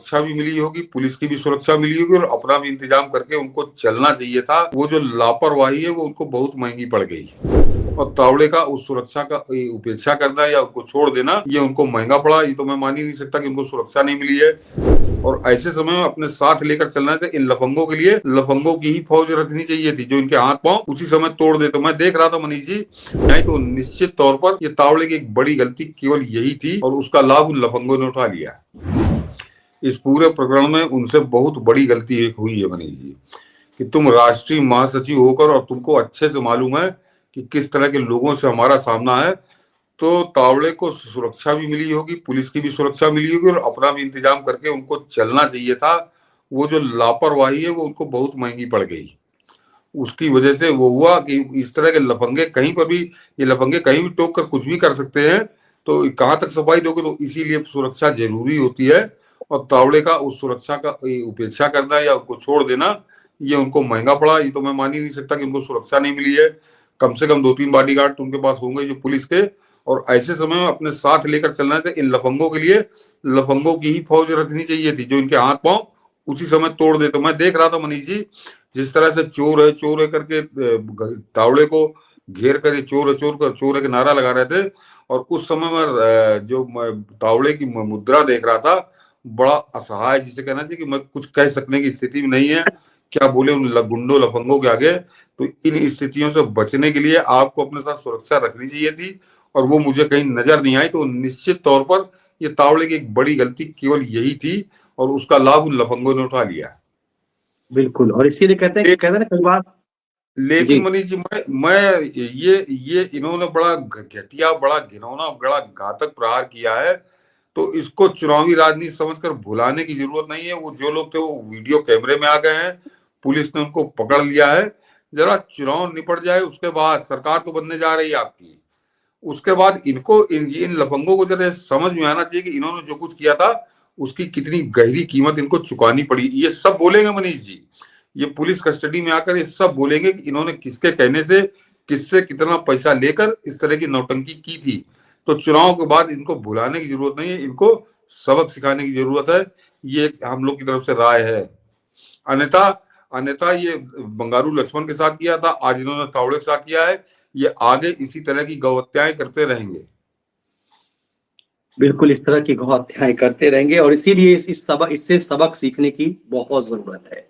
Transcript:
सुरक्षा भी मिली होगी, पुलिस की भी सुरक्षा मिली होगी और अपना भी इंतजाम करके उनको चलना चाहिए था। वो जो लापरवाही है वो उनको बहुत महंगी पड़ गई और तावड़े का उस सुरक्षा का उपेक्षा करना या उनको छोड़ देना ये उनको महंगा पड़ा। ये तो मैं मान ही नहीं सकता कि उनको सुरक्षा नहीं मिली है। और ऐसे समय में अपने साथ लेकर चलना था। इन लफंगों के लिए लफंगों की ही फौज रखनी चाहिए थी जो इनके हाथ पांव उसी समय तोड़ दे। तो मैं देख रहा था मनीष जी, नहीं तो निश्चित तौर पर ये तावड़े की एक बड़ी गलती केवल यही थी और उसका लाभ उन लफंगों ने उठा लिया। इस पूरे प्रकरण में उनसे बहुत बड़ी गलती एक हुई है मनीष जी कि तुम राष्ट्रीय महासचिव होकर और तुमको अच्छे से मालूम है कि किस तरह के लोगों से हमारा सामना है, तो तावड़े को सुरक्षा भी मिली होगी, पुलिस की भी सुरक्षा मिली होगी और अपना भी इंतजाम करके उनको चलना चाहिए था। वो जो लापरवाही है वो उनको बहुत महंगी पड़ गई। उसकी वजह से वो हुआ कि इस तरह के लफंगे कहीं पर भी, ये लफंगे कहीं भी टोक कर कुछ भी कर सकते हैं, तो कहाँ तक सफाई दोगे। तो इसीलिए सुरक्षा जरूरी होती है और तावड़े का उस सुरक्षा का उपेक्षा करना या उसको छोड़ देना ये उनको महंगा पड़ा। ये तो मैं मान ही नहीं सकता कि उनको सुरक्षा नहीं मिली है। कम से कम 2-3 बॉडीगार्ड तो उनके पास होंगे जो पुलिस के। और ऐसे समय में अपने साथ लेकर चलना था। इन लफंगों के लिए लफंगों की ही फौज रखनी चाहिए थी जो इनके हाथ पांव उसी समय तोड़ दे। तो मैं देख रहा था मनीष जी, जिस तरह से चोर है करके तावड़े को घेर कर ये चोर है के नारा लगा रहे थे। और उस समय में जो तावड़े की मुद्रा देख रहा था, बड़ा असहाय, जिसे कहना चाहिए कि मैं कुछ कह सकने की स्थिति में नहीं है, क्या बोले उन गुंडों लफंगों के आगे। तो इन स्थितियों से बचने के लिए आपको अपने साथ सुरक्षा रखनी चाहिए थी और वो मुझे कहीं नजर नहीं आई। तो निश्चित तौर पर ये तावड़े की एक बड़ी गलती केवल यही थी और उसका लाभ उन लफंगों ने उठा लिया। बिल्कुल, और इसीलिए कहते हैं ना कई बार। लेकिन जी, मनीष जी, मैं ये इन्होंने बड़ा घटिया, बड़ा घिनौना, बड़ा घातक प्रहार किया है। तो इसको चुनावी राजनीति समझकर भुलाने की जरूरत नहीं है। वो जो लोग थे वो वीडियो कैमरे में आ गए हैं, पुलिस ने उनको पकड़ लिया है। जरा चुनाव निपट जाए उसके बाद, सरकार तो बनने जा रही है आपकी, उसके बाद इनको इन लफंगों को जरा समझ में आना चाहिए कि इन्होंने जो कुछ किया था उसकी कितनी गहरी कीमत इनको चुकानी पड़ी। ये सब बोलेंगे मनीष जी, ये पुलिस कस्टडी में आकर ये सब बोलेंगे कि इन्होंने किसके कहने से, किससे कितना पैसा लेकर इस तरह की नौटंकी की थी। तो चुनाव के बाद इनको भुलाने की जरूरत नहीं है, इनको सबक सिखाने की जरूरत है। ये हम लोग की तरफ से राय है। अन्यथा अन्यथा ये बंगारू लक्ष्मण के साथ किया था, आज इन्होंने तावड़े के साथ किया है, ये आगे इसी तरह की गौहत्याएं करते रहेंगे। बिल्कुल इस तरह की गौ हत्याएं करते रहेंगे और इसीलिए इससे सबक सीखने की बहुत जरूरत है।